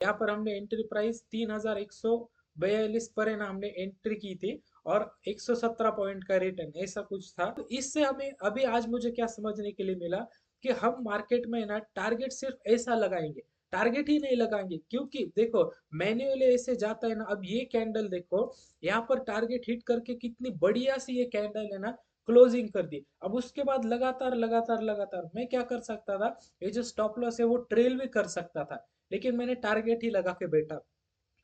यहाँ पर हमने एंट्री प्राइस 3142 पर है ना हमने एंट्री की थी, और 117 पॉइंट का रिटर्न ऐसा कुछ था। तो इससे हमें अभी आज मुझे क्या समझने के लिए मिला कि हम मार्केट में ना टारगेट सिर्फ ऐसा लगाएंगे, टारगेट ही नहीं लगाएंगे, क्योंकि देखो मैन्युअली ऐसे जाता है ना। अब ये कैंडल देखो, यहाँ पर टारगेट हिट करके कितनी बढ़िया सी ये कैंडल है ना क्लोजिंग कर दी। अब उसके बाद लगातार लगातार लगातार मैं क्या कर सकता था, ये जो स्टॉप लॉस है वो ट्रेल भी कर सकता था, लेकिन मैंने टारगेट ही लगा के बैठा।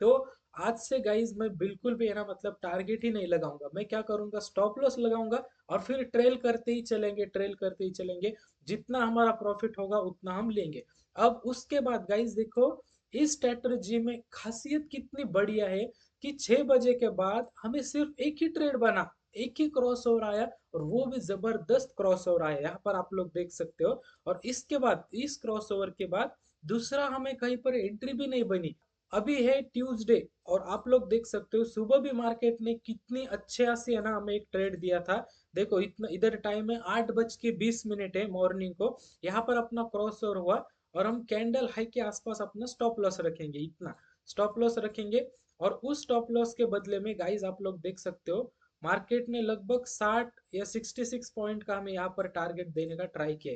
तो आज से गाइज मैं बिल्कुल भी है ना मतलब टारगेट ही नहीं लगाऊंगा। मैं क्या करूंगा, स्टॉप लॉस लगाऊंगा और फिर ट्रेल करते ही चलेंगे, ट्रेल करते ही चलेंगे। जितना हमारा प्रॉफिट होगा उतना हम लेंगे। अब उसके बाद गाइज देखो, इस स्ट्रेटजी में खासियत कितनी बढ़िया है कि 6 बजे के बाद हमें सिर्फ एक ही ट्रेड बना, एक ही क्रॉस ओवर आया, और वो भी जबरदस्त क्रॉस ओवर आया, यहाँ पर आप लोग देख सकते हो। और इसके बाद इस क्रॉस ओवर के बाद दूसरा हमें कहीं पर एंट्री भी नहीं बनी। अभी है ट्यूसडे, और आप लोग देख सकते हो सुबह भी मार्केट ने कितनी अच्छे से है ना हमें एक ट्रेड दिया था। देखो इतना इधर टाइम है 8:20 है मॉर्निंग को, यहाँ पर अपना क्रॉस ओवर हुआ, और हम कैंडल हाई के आसपास अपना स्टॉप लॉस रखेंगे, इतना स्टॉप लॉस रखेंगे। और उस स्टॉप लॉस के बदले में गाइज आप लोग देख सकते हो मार्केट ने लगभग 60 या 66 पॉइंट का हमें यहाँ पर टारगेट देने का ट्राई किया।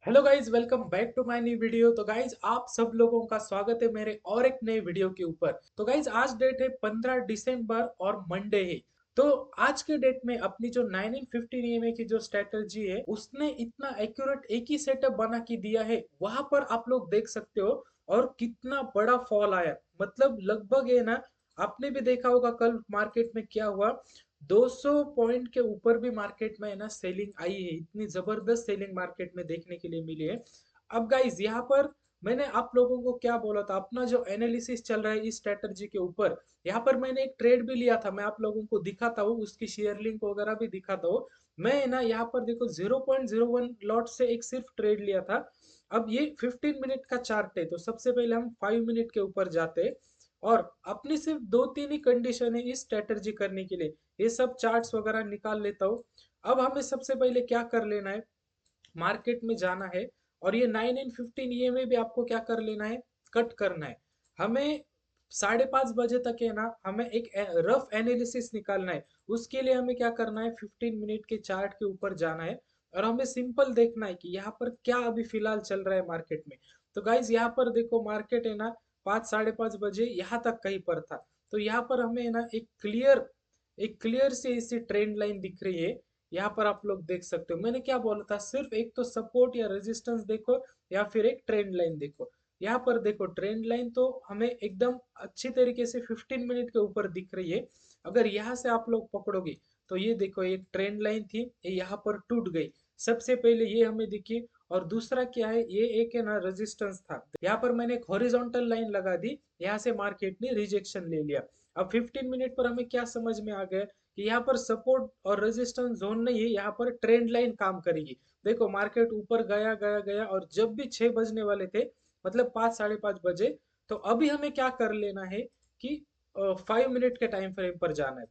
Hello guys, welcome back to my new video. तो गाइज आप सब लोगों का स्वागत है मेरे और एक नए वीडियो के ऊपर। तो गाइज आज डेट है 15 दिसंबर और मंडे है। तो आज के डेट में अपनी जो 9 इन 15 ईएमए की जो स्ट्रेटजी है उसने इतना एक्यूरेट एक ही सेटअप बना के दिया है, वहां पर आप लोग देख सकते हो। और कितना बड़ा फॉल आया, मतलब लगभग है ना, आपने भी देखा होगा कल मार्केट में क्या हुआ। 200 पॉइंट के ऊपर भी मार्केट में है ना सेलिंग आई है, इतनी जबरदस्त सेलिंग मार्केट में देखने के लिए मिली है। अब गाइज यहाँ पर मैंने आप लोगों को क्या बोला था, अपना जो एनालिसिस चल रहा है इस स्ट्रेटजी के ऊपर, यहाँ पर मैंने एक ट्रेड भी लिया था, मैं आप लोगों को दिखाता हूँ, उसकी शेयर लिंक वगैरह भी दिखाता हूँ। मैं है ना यहाँ पर देखो 0.01 लॉट से एक सिर्फ ट्रेड लिया था। अब ये 15 मिनट का चार्ट है, तो सबसे पहले हम 5 मिनट के ऊपर जाते हैं। और अपनी सिर्फ दो तीन ही कंडीशन है इस स्ट्रेटजी करने के लिए, ये सब चार्ट्स वगैरह निकाल लेता हूँ। अब हमें सबसे पहले क्या कर लेना है, मार्केट में जाना है, और ये 9 इन 15 ये में भी आपको क्या कर लेना है, कट करना है। हमें 5:30 बजे तक है ना हमें एक रफ एनालिसिस निकालना है। उसके लिए हमें क्या करना है, 15 मिनट के चार्ट के ऊपर जाना है, और हमें सिंपल देखना है कि यहाँ पर क्या अभी फिलहाल चल रहा है मार्केट में। तो गाइज यहाँ पर देखो मार्केट है ना 5 साढ़े 5 बजे यहाँ तक कहीं पर था। तो यहाँ पर हमें है ना एक क्लियर से इसी ट्रेंड लाइन दिख रही है। यहाँ पर आप लोग देख सकते हो मैंने क्या बोला था, सिर्फ एक तो सपोर्ट या रेजिस्टेंस देखो, या फिर एक ट्रेंड लाइन देखो। यहाँ पर देखो ट्रेंड लाइन तो हमें एकदम अच्छी तरीके से 15 मिनट के ऊपर दिख रही है। अगर यहाँ से आप लोग पकड़ोगे तो ये देखो एक ट्रेंड लाइन थी, ये यहाँ पर टूट गई। सबसे पहले ये हमें दिखी, और दूसरा क्या है, ये एक है ना रेजिस्टेंस था, यहाँ पर मैंने एक हॉरिजॉन्टल लाइन लगा दी, यहाँ से मार्केट ने रिजेक्शन ले लिया। अब 15 मिनट पर हमें क्या समझ में आ गया कि यहाँ पर सपोर्ट और रेजिस्टेंस जोन नहीं है, यहाँ पर ट्रेंड लाइन काम करेगी। देखो मार्केट ऊपर गया गया गया, और जब भी 6 बजने वाले थे, मतलब 5 साढ़े 5 बजे, तो अभी हमें क्या कर लेना है कि 5 मिनट के टाइम फ्रेम पर जाना है।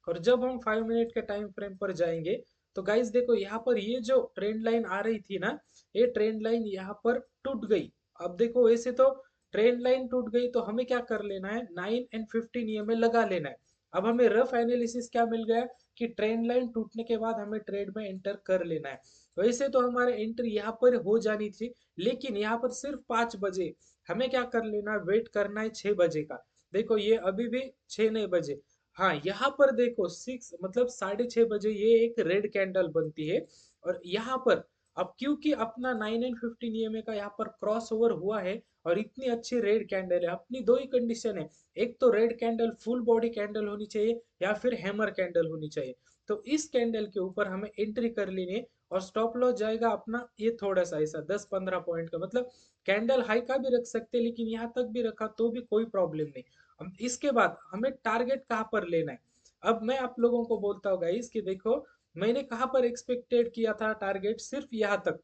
और जब हम 5 मिनट के टाइम फ्रेम पर जाएंगे, तो गाइस देखो यहाँ पर ये जो ट्रेंड लाइन आ रही थी ना, ये ट्रेंड लाइन यहाँ पर टूट गई। अब देखो ऐसे तो ट्रेंड लाइन टूट गई, तो हमें क्या कर लेना है, 9 एंड 15 ये में लगा लेना है। अब हमें रफ एनालिसिस क्या मिल गया कि ट्रेंड लाइन टूटने के बाद हमें ट्रेड में एंटर कर लेना है। वैसे तो हमारे एंट्री यहाँ पर हो जानी थी, लेकिन यहाँ पर सिर्फ 5 बजे, हमें क्या कर लेना, वेट करना है 6 बजे का। देखो ये अभी भी 6 नहीं बजे। हाँ यहाँ पर देखो 6 मतलब 6:30 बजे ये एक रेड कैंडल बनती है। और यहाँ पर अब क्योंकि अपना 9 एंड 15 ईएमए का यहाँ पर क्रॉस ओवर हुआ है, और इतनी अच्छी रेड कैंडल है, अपनी दो ही कंडीशन है, एक तो red candle full body candle होनी चाहिए, या फिर हैमर कैंडल होनी चाहिए। तो इस कैंडल के ऊपर हमें एंट्री कर लेनी है, और स्टॉप लॉस जाएगा अपना ये थोड़ा सा ऐसा 10-15 पॉइंट का, मतलब कैंडल हाई का भी रख सकते, लेकिन यहाँ तक भी रखा तो भी कोई प्रॉब्लम नहीं। अब इसके बाद हमें टारगेट कहाँ पर लेना है। अब मैं आप लोगों को बोलता हूँ गाइस कि देखो, मैंने कहाँ पर एक्सपेक्टेड किया था टारगेट, सिर्फ यहाँ तक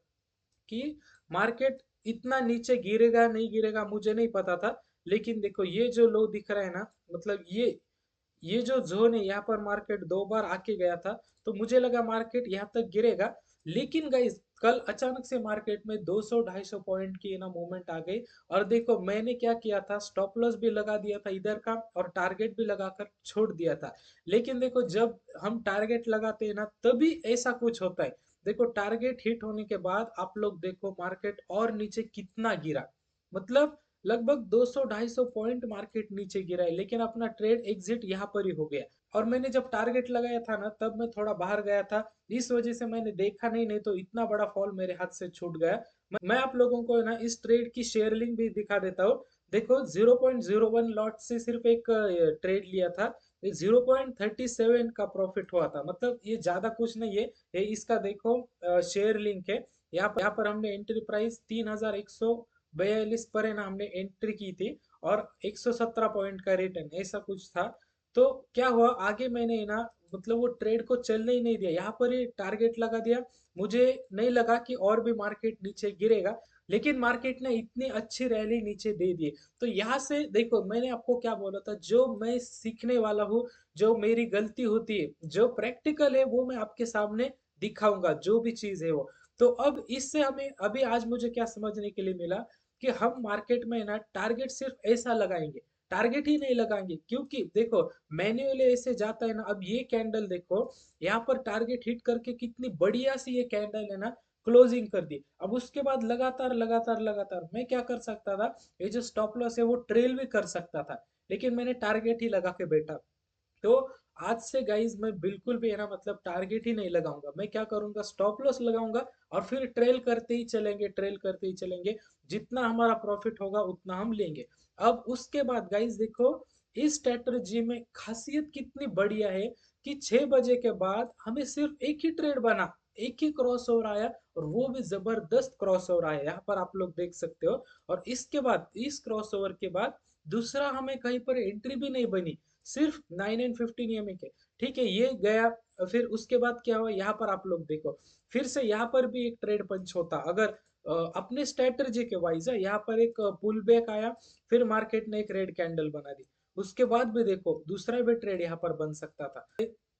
कि मार्केट इतना नीचे गिरेगा नहीं गिरेगा मुझे नहीं पता था। लेकिन देखो ये जो लो दिख रहा है ना, मतलब ये जो जोन है, यहाँ पर मार्केट 2 बार आके गया था, तो मुझे लगा मार्केट यहाँ तक गिरेगा। लेकिन गाइस कल अचानक से मार्केट में 200-250 पॉइंट की ना मूवमेंट आ गई। और देखो मैंने क्या किया था, स्टॉप लॉस भी लगा दिया था इधर का और टारगेट भी लगाकर छोड़ दिया था। लेकिन देखो जब हम टारगेट लगाते हैं ना तभी ऐसा कुछ होता है। देखो टारगेट हिट होने के बाद आप लोग देखो मार्केट और नीचे कितना गिरा, मतलब लगभग 200-250 पॉइंट मार्केट नीचे गिरा है, लेकिन अपना ट्रेड एग्जिट यहाँ पर ही हो गया। और मैंने जब टारगेट लगाया था ना तब मैं थोड़ा बाहर गया था, इस वजह से मैंने देखा नहीं, नहीं तो इतना बड़ा फॉल मेरे हाथ से छूट गया। मैं आप लोगों को ना इस ट्रेड की शेयर लिंक भी दिखा देता हूँ। देखो 0.01 लॉट से सिर्फ एक ट्रेड लिया था, 0.37 का प्रॉफिट हुआ था, मतलब ये ज्यादा कुछ नहीं है। ये इसका देखो शेयर लिंक है। यहाँ पर हमने एंट्री प्राइस 3142 पर है ना, हमने एंट्री की थी और 117 पॉइंट का रिटर्न ऐसा कुछ था। तो क्या हुआ आगे मैंने ना, मतलब वो ट्रेड को चलने ही नहीं दिया, यहाँ पर ही टारगेट लगा दिया। मुझे नहीं लगा कि और भी मार्केट नीचे गिरेगा, लेकिन मार्केट ने इतनी अच्छी रैली नीचे दे दी। तो यहाँ से देखो मैंने आपको क्या बोला था, जो मैं सीखने वाला हूँ, जो मेरी गलती होती है, जो प्रैक्टिकल है वो मैं आपके सामने दिखाऊंगा, जो भी चीज है वो। तो अब इससे हमें अभी आज मुझे क्या समझने के लिए मिला कि हम मार्केट में ना टारगेट सिर्फ ऐसा लगाएंगे, टारगेट ही नहीं लगाएंगे, क्योंकि देखो मैन्युअली ऐसे जाता है ना। अब ये कैंडल देखो, यहाँ पर टारगेट हिट करके कितनी बढ़िया सी ये कैंडल है ना क्लोजिंग कर दी। अब उसके बाद लगातार लगातार लगातार मैं क्या कर सकता था, ये जो स्टॉप लॉस है वो ट्रेल भी कर सकता था, लेकिन मैंने टारगेट ही लगा के बैठा। तो आज से गाइज मैं बिल्कुल भी है ना, मतलब टारगेट ही नहीं लगाऊंगा। मैं क्या करूंगा, स्टॉप लॉस लगाऊंगा और फिर ट्रेल करते ही चलेंगे, ट्रेल करते ही चलेंगे, जितना हमारा प्रॉफिट होगा उतना हम लेंगे। अब उसके बाद गाइज देखो इस स्ट्रेटजी में खासियत कितनी बढ़िया है कि 6 बजे के बाद हमें सिर्फ एक ही ट्रेड बना, एक ही क्रॉस ओवर आया, और वो भी जबरदस्त क्रॉस ओवर आया, यहाँ पर आप लोग देख सकते हो। और इसके बाद इस क्रॉस ओवर के बाद दूसरा हमें कहीं पर एंट्री भी नहीं बनी, सिर्फ 9 एंड 15 ईएमए के। ठीक है ये गया। फिर उसके बाद क्या हुआ, यहाँ पर आप लोग देखो फिर से यहाँ पर भी एक ट्रेड पंच होता अगर अपने स्ट्रेटजी के वाइज है, यहाँ पर एक पुल बैक आया, फिर मार्केट ने एक रेड कैंडल बना दी, उसके बाद भी देखो दूसरा भी ट्रेड यहाँ पर बन सकता था।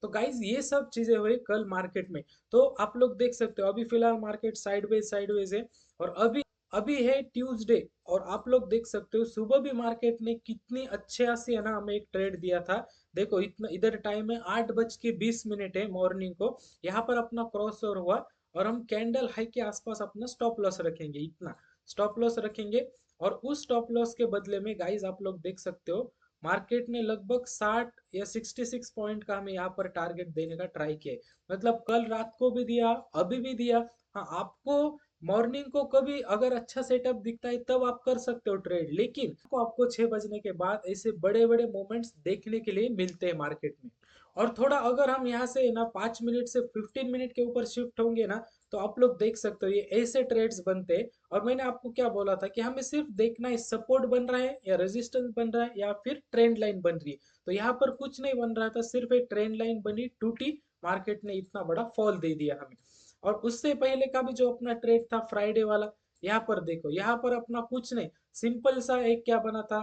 तो गाइज ये सब चीजें हुई कल मार्केट में। तो आप लोग देख सकते हो अभी फिलहाल मार्केट साइडवेज साइडवेज है। और अभी अभी है ट्यूसडे, और आप लोग देख सकते हो सुबह भी मार्केट ने कितनी अच्छे से है ना हमें एक ट्रेड दिया था। देखो इतना इधर टाइम है 8:20 है मॉर्निंग को, यहाँ पर अपना क्रॉस ओवर हुआ और हम कैंडल हाई के आसपास अपना स्टॉप लॉस रखेंगे, इतना स्टॉप लॉस रखेंगे। और उस स्टॉप लॉस के बदले में गाइज आप लोग देख सकते हो मार्केट ने लगभग 60 या 66 पॉइंट का हमें यहाँ पर टारगेट देने का ट्राई किया है। मतलब कल रात को भी दिया, अभी भी दिया। हाँ आपको मॉर्निंग को कभी अगर अच्छा सेटअप दिखता है तब आप कर सकते हो ट्रेड, लेकिन आपको 6 बजने के बाद ऐसे बड़े बड़े मोमेंट्स देखने के लिए मिलते हैं मार्केट में। और थोड़ा अगर हम यहाँ से ना 5 मिनट से 15 मिनट के ऊपर शिफ्ट होंगे ना, तो आप लोग देख सकते हो ये ऐसे ट्रेड्स बनते हैं। और मैंने आपको क्या बोला था कि हमें सिर्फ देखना है सपोर्ट बन रहा है या रेजिस्टेंस बन रहा है या फिर ट्रेंड लाइन बन रही है। तो यहाँ पर कुछ नहीं बन रहा था, सिर्फ एक ट्रेंड लाइन बनी, टूटी, मार्केट ने इतना बड़ा फॉल दे दिया हमें। और उससे पहले का भी जो अपना ट्रेड था फ्राइडे वाला, यहाँ पर देखो यहाँ पर अपना कुछ नहीं, सिंपल सा एक क्या बना था,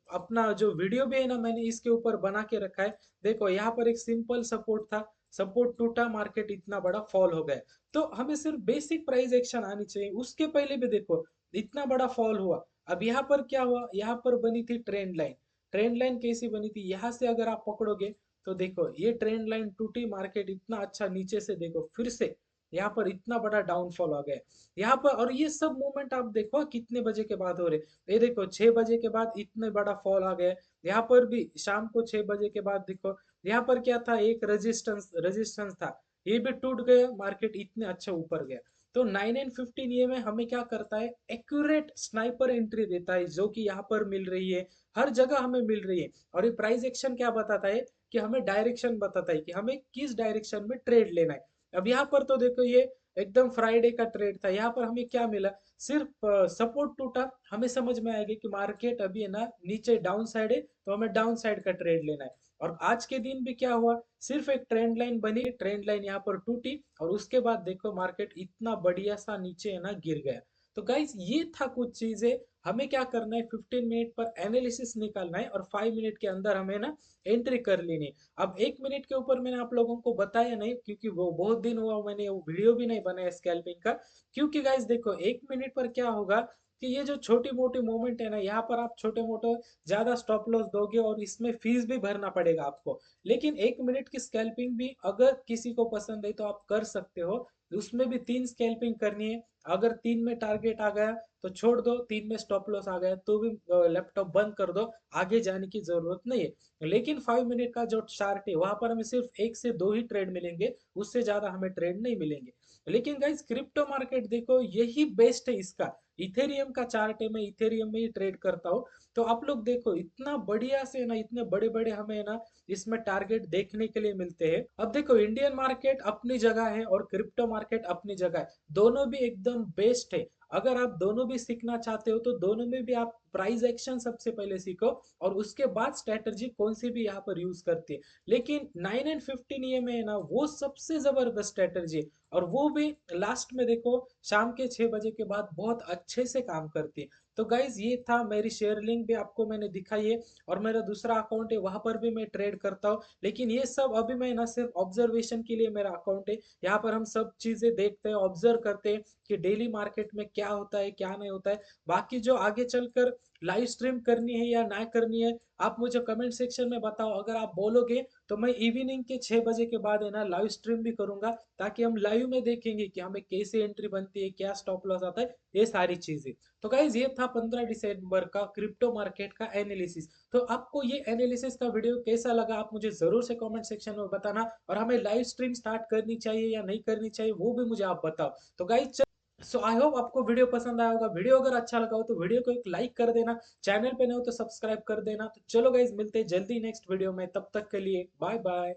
अपना जो वीडियो भी है ना मैंने इसके ऊपर बना के रखा है। देखो यहाँ पर एक सिंपल सपोर्ट था, सपोर्ट टूटा, मार्केट इतना बड़ा फॉल हो गया। तो हमें सिर्फ बेसिक प्राइस एक्शन आनी चाहिए, उसके पहले भी देखो इतना बड़ा फॉल हुआ। अब यहाँ पर क्या हुआ, यहाँ पर बनी थी ट्रेंड लाइन। ट्रेंड लाइन कैसी बनी थी, यहाँ से अगर आप पकड़ोगे तो देखो ये ट्रेंड लाइन टूटी, मार्केट इतना अच्छा नीचे से देखो फिर से यहाँ पर इतना बड़ा डाउनफॉल आ गया यहाँ पर। और ये सब मूवमेंट आप देखो कितने बजे के बाद हो रहे, ये देखो 6 बजे के बाद इतने बड़ा फॉल आ गया। यहाँ पर भी शाम को 6 बजे के बाद देखो यहाँ पर क्या था, एक रेजिस्टेंस रेजिस्टेंस था, ये भी टूट गया, मार्केट इतने अच्छा ऊपर गया। तो 9 एंड 15 ये में हमें क्या करता है, एक्यूरेट स्नाइपर एंट्री देता है, जो कि यहाँ पर मिल रही है, हर जगह हमें मिल रही है। और ये प्राइस एक्शन क्या बताता है कि हमें डायरेक्शन बताता है कि हमें किस डायरेक्शन में ट्रेड लेना है। अब यहाँ पर तो देखो ये एकदम फ्राइडे का ट्रेड था, यहाँ पर हमें क्या मिला, सिर्फ सपोर्ट टूटा, हमें समझ में आएगा कि मार्केट अभी है ना नीचे डाउन साइड है, तो हमें डाउन साइड का ट्रेड लेना है। और आज के दिन भी क्या हुआ, सिर्फ एक ट्रेंड लाइन बनी, ट्रेंड लाइन यहाँ पर टूटी, और उसके बाद देखो मार्केट इतना बढ़िया सा नीचे है ना गिर गया। तो गाइज ये था कुछ चीजें। हमें क्या करना है, 15 मिनट पर एनालिसिस निकालना है और 5 मिनट के अंदर हमें ना एंट्री कर लेनी है। अब 1 मिनट के ऊपर मैंने आप लोगों को बताया नहीं, क्योंकि वो बहुत दिन हुआ मैंने वो वीडियो भी नहीं बनाया स्कैल्पिंग का। क्योंकि गाइज देखो 1 मिनट पर क्या होगा कि ये जो छोटी मोटी मूवमेंट है ना, यहाँ पर आप छोटे मोटे ज्यादा स्टॉप लॉस दोगे और इसमें फीस भी भरना पड़ेगा आपको। लेकिन 1 मिनट की स्कैल्पिंग भी अगर किसी को पसंद है तो आप कर सकते हो। उसमें भी 3 स्कैल्पिंग करनी है। अगर 3 में टारगेट आ गया तो छोड़ दो, 3 में स्टॉप लॉस आ गया तो भी लैपटॉप बंद कर दो, आगे जाने की जरूरत नहीं है। लेकिन 5 मिनट का जो चार्ट है वहां पर हमें सिर्फ 1 से 2 ही ट्रेड मिलेंगे, उससे ज्यादा हमें ट्रेड नहीं मिलेंगे। लेकिन गाइस क्रिप्टो मार्केट देखो यही बेस्ट है इसका। इथेरियम का चार्ट है, मैं इथेरियम में ही ट्रेड करता हूँ। तो आप लोग देखो इतना बढ़िया से ना, इतने बड़े बड़े हमें ना इसमें टारगेट देखने के लिए मिलते हैं। अब देखो इंडियन मार्केट अपनी जगह है और क्रिप्टो मार्केट अपनी जगह है, दोनों भी एकदम बेस्ट है। अगर आप दोनों भी सीखना चाहते हो तो दोनों में भी आप प्राइस एक्शन सबसे पहले सीखो और उसके बाद स्ट्रेटजी कौन सी भी यहाँ पर यूज करती है। लेकिन 9 एंड 15 ये में है ना, वो सबसे जबरदस्त स्ट्रेटजी है। और वो भी लास्ट में देखो शाम के 6 बजे के बाद बहुत अच्छे से काम करती है। तो गाइज ये था, मेरी शेयर लिंक भी आपको मैंने दिखाई है और मेरा दूसरा अकाउंट है वहां पर भी मैं ट्रेड करता हूँ। लेकिन ये सब अभी मैं ना सिर्फ ऑब्जर्वेशन के लिए मेरा अकाउंट है। यहाँ पर हम सब चीजें देखते हैं, ऑब्जर्व करते हैं कि डेली मार्केट में क्या होता है क्या नहीं होता है। बाकी जो आगे चलकर लाइव स्ट्रीम करनी है या ना करनी है, आप मुझे कमेंट सेक्शन में बताओ। अगर आप बोलोगे तो मैं इवनिंग के 6 बजे के बाद है ना लाइव स्ट्रीम भी करूंगा, ताकि हम लाइव में देखेंगे कि हमें कैसे एंट्री बनती है, क्या स्टॉप लॉस आता है, ये सारी चीजें। तो गाइज ये था 15 दिसंबर का क्रिप्टो मार्केट का एनालिसिस। तो आपको ये एनालिसिस का वीडियो कैसा लगा आप मुझे जरूर से कमेंट सेक्शन में बताना, और हमें लाइव स्ट्रीम स्टार्ट करनी चाहिए या नहीं करनी चाहिए वो भी मुझे आप बताओ। तो गाइज सो आई होप आपको वीडियो पसंद आया होगा। वीडियो अगर अच्छा लगा हो तो वीडियो को एक लाइक कर देना, चैनल पे नए हो तो सब्सक्राइब कर देना। तो चलो गाइज मिलते हैं जल्दी नेक्स्ट वीडियो में, तब तक के लिए बाय बाय।